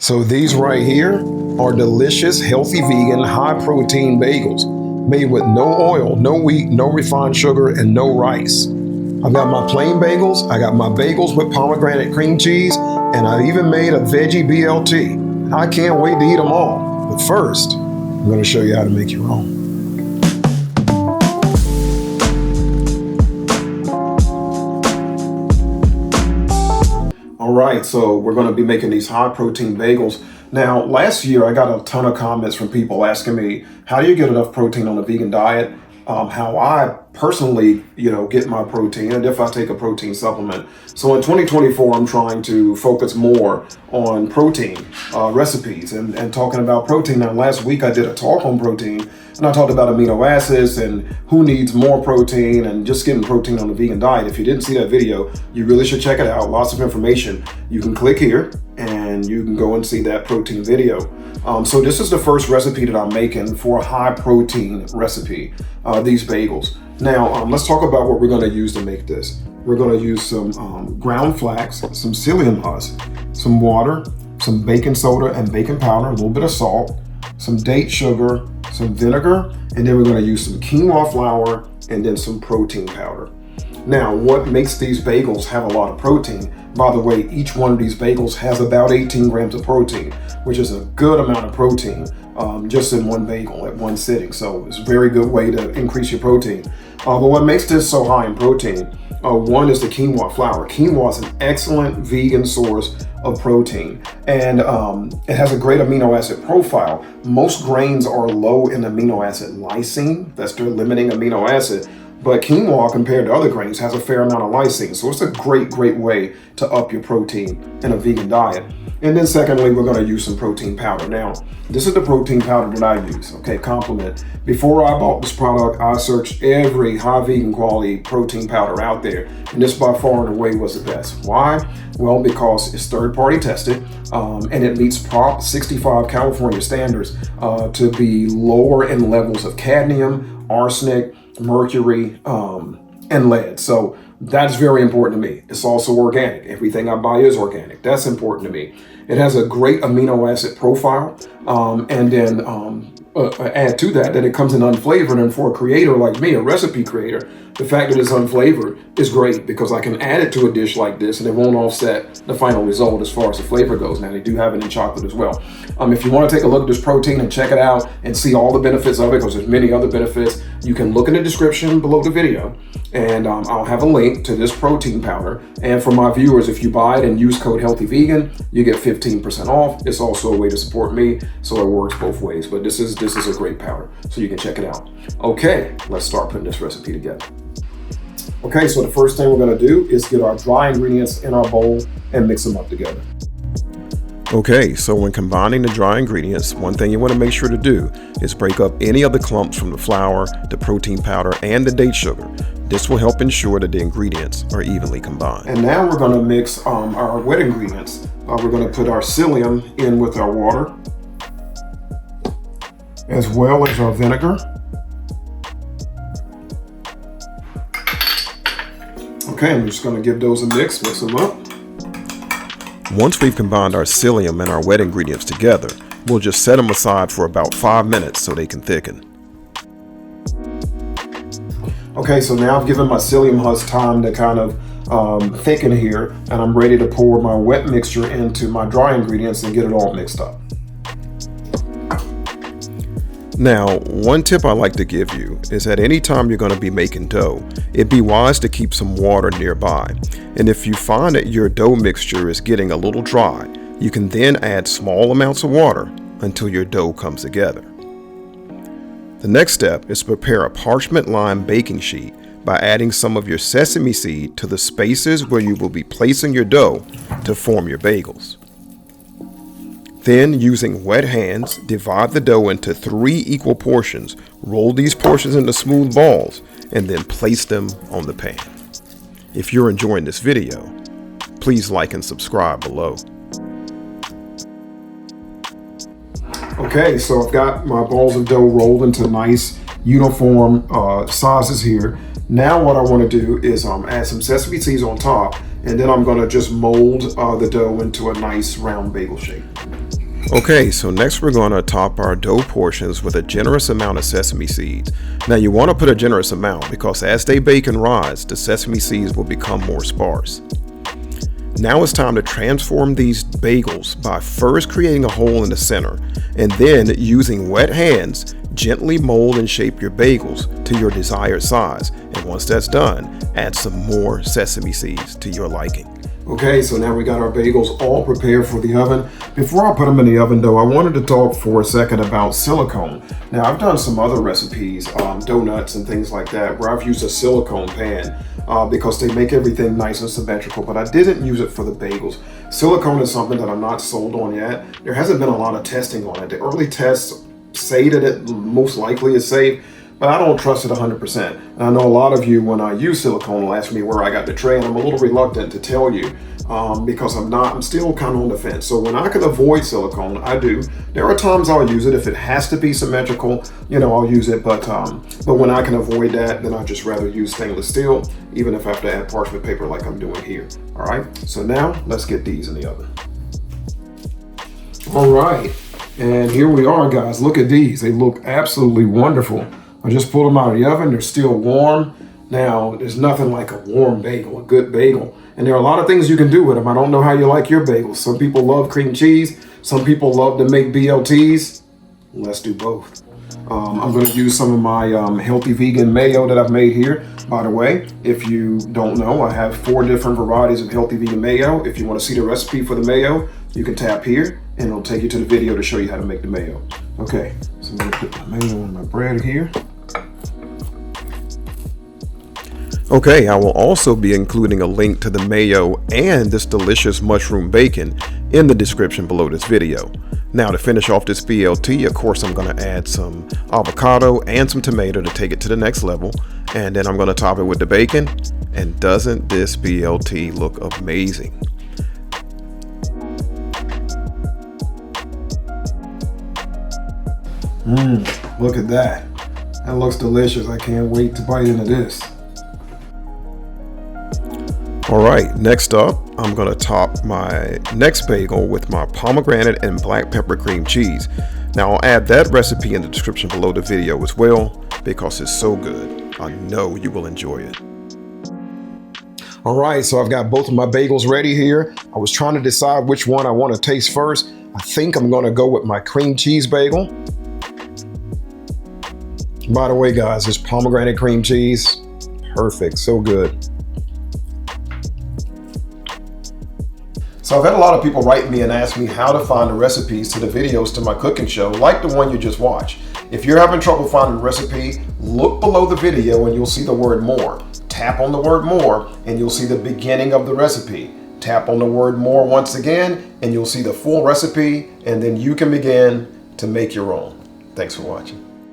So these right here are delicious, healthy, vegan, high-protein bagels made with no oil, no wheat, no refined sugar, and no rice. I've got my plain bagels, I got my bagels with pomegranate cream cheese, and I even made a veggie BLT. I can't wait to eat them all. But first, I'm going to show you how to make your own. All right, so we're going to be making these high protein bagels. Now, last year I got a ton of comments from people asking me, how do you get enough protein on a vegan diet? How I personally, get my protein, and if I take a protein supplement. So in 2024, I'm trying to focus more on protein recipes and talking about protein. Now, last week I did a talk on protein, and I talked about amino acids and who needs more protein and just getting protein on the vegan diet. If you didn't see that video, you really should check it out. Lots of information. You can click here and you can go and see that protein video. So this is the first recipe that I'm making for a high protein recipe, these bagels. Now, let's talk about what we're going to use to make this. We're going to use some ground flax, some psyllium husk, some water, some baking soda and baking powder, a little bit of salt, some date sugar, some vinegar, and then we're going to use some quinoa flour and then some protein powder. Now, what makes these bagels have a lot of protein? By the way, each one of these bagels has about 18 grams of protein, which is a good amount of protein just in one bagel at one sitting. So it's a very good way to increase your protein. But what makes this so high in protein, one is the quinoa flour. Quinoa is an excellent vegan source of protein, and it has a great amino acid profile. Most grains are low in amino acid lysine, that's their limiting amino acid. But quinoa, compared to other grains, has a fair amount of lysine. So it's a great way to up your protein in a vegan diet. And then secondly, we're going to use some protein powder. Now, this is the protein powder that I use, okay, Compliment. Before I bought this product, I searched every high vegan quality protein powder out there. And this by far and away was the best. Why? Well, because it's third-party tested, and it meets Prop 65 California standards to be lower in levels of cadmium, arsenic, mercury, and lead. So that's very important to me. It's also organic. Everything I buy is organic. That's important to me. It has a great amino acid profile, and then add to that it comes in unflavored. And for a creator like me, a recipe creator, the fact that it's unflavored is great because I can add it to a dish like this and it won't offset the final result as far as the flavor goes. Now, they do have it in chocolate as well. If you want to take a look at this protein and check it out and see all the benefits of it, because there's many other benefits, you can look in the description below the video, and I'll have a link to this protein powder. And for my viewers, if you buy it and use code HEALTHYVEGAN, you get 15% off. It's also a way to support me, so it works both ways. But this is a great powder, so you can check it out. Okay, let's start putting this recipe together. Okay, so the first thing we're going to do is get our dry ingredients in our bowl and mix them up together. Okay, so when combining the dry ingredients, one thing you want to make sure to do is break up any of the clumps from the flour, the protein powder, and the date sugar. This will help ensure that the ingredients are evenly combined. And now we're going to mix our wet ingredients. We're going to put our psyllium in with our water, as well as our vinegar. Okay, I'm just going to give those a mix them up. Once we've combined our psyllium and our wet ingredients together, we'll just set them aside for about 5 minutes so they can thicken. Okay, so now I've given my psyllium husk time to kind of thicken here, and I'm ready to pour my wet mixture into my dry ingredients and get it all mixed up. Now, one tip I like to give you is that anytime you're going to be making dough, it'd be wise to keep some water nearby. And if you find that your dough mixture is getting a little dry, you can then add small amounts of water until your dough comes together. The next step is to prepare a parchment lined baking sheet by adding some of your sesame seed to the spaces where you will be placing your dough to form your bagels. Then, using wet hands, divide the dough into 3 equal portions, roll these portions into smooth balls, and then place them on the pan. If you're enjoying this video, please like and subscribe below. Okay, so I've got my balls of dough rolled into nice uniform sizes here. Now what I want to do is add some sesame seeds on top, and then I'm going to just mold the dough into a nice round bagel shape. Okay, so next we're going to top our dough portions with a generous amount of sesame seeds. Now you want to put a generous amount because as they bake and rise, the sesame seeds will become more sparse. Now it's time to transform these bagels by first creating a hole in the center and then using wet hands, gently mold and shape your bagels to your desired size. And once that's done, add some more sesame seeds to your liking. Okay, so now we got our bagels all prepared for the oven. Before I put them in the oven though, I wanted to talk for a second about silicone. Now I've done some other recipes, donuts and things like that, where I've used a silicone pan because they make everything nice and symmetrical, but I didn't use it for the bagels. Silicone is something that I'm not sold on yet. There hasn't been a lot of testing on it. The early tests say that it most likely is safe, but I don't trust it 100%. And I know a lot of you, when I use silicone, will ask me where I got the tray, and I'm a little reluctant to tell you because I'm still kind of on the fence. So when I can avoid silicone, I do. There are times I'll use it. If it has to be symmetrical, I'll use it. But when I can avoid that, then I'd just rather use stainless steel, even if I have to add parchment paper like I'm doing here. All right, so now let's get these in the oven. All right, and here we are, guys. Look at these. They look absolutely wonderful. I just pulled them out of the oven. They're still warm. Now, there's nothing like a warm bagel, a good bagel. And there are a lot of things you can do with them. I don't know how you like your bagels. Some people love cream cheese. Some people love to make BLTs. Let's do both. I'm going to use some of my healthy vegan mayo that I've made here. By the way, if you don't know, I have 4 different varieties of healthy vegan mayo. If you want to see the recipe for the mayo, you can tap here and it'll take you to the video to show you how to make the mayo. Okay, so I'm going to put my mayo on my bread here. Okay, I will also be including a link to the mayo and this delicious mushroom bacon in the description below this video. Now to finish off this BLT, of course, I'm going to add some avocado and some tomato to take it to the next level. And then I'm going to top it with the bacon. And doesn't this BLT look amazing? Look at that. That looks delicious. I can't wait to bite into this. All right, next up, I'm gonna top my next bagel with my pomegranate and black pepper cream cheese. Now I'll add that recipe in the description below the video as well because it's so good. I know you will enjoy it. All right, so I've got both of my bagels ready here. I was trying to decide which one I want to taste first. I think I'm gonna go with my cream cheese bagel. By the way, guys, this pomegranate cream cheese, perfect, so good. So I've had a lot of people write me and ask me how to find the recipes to the videos to my cooking show, like the one you just watched. If you're having trouble finding the recipe, look below the video and you'll see the word more. Tap on the word more and you'll see the beginning of the recipe. Tap on the word more once again and you'll see the full recipe, and then you can begin to make your own. Thanks for watching.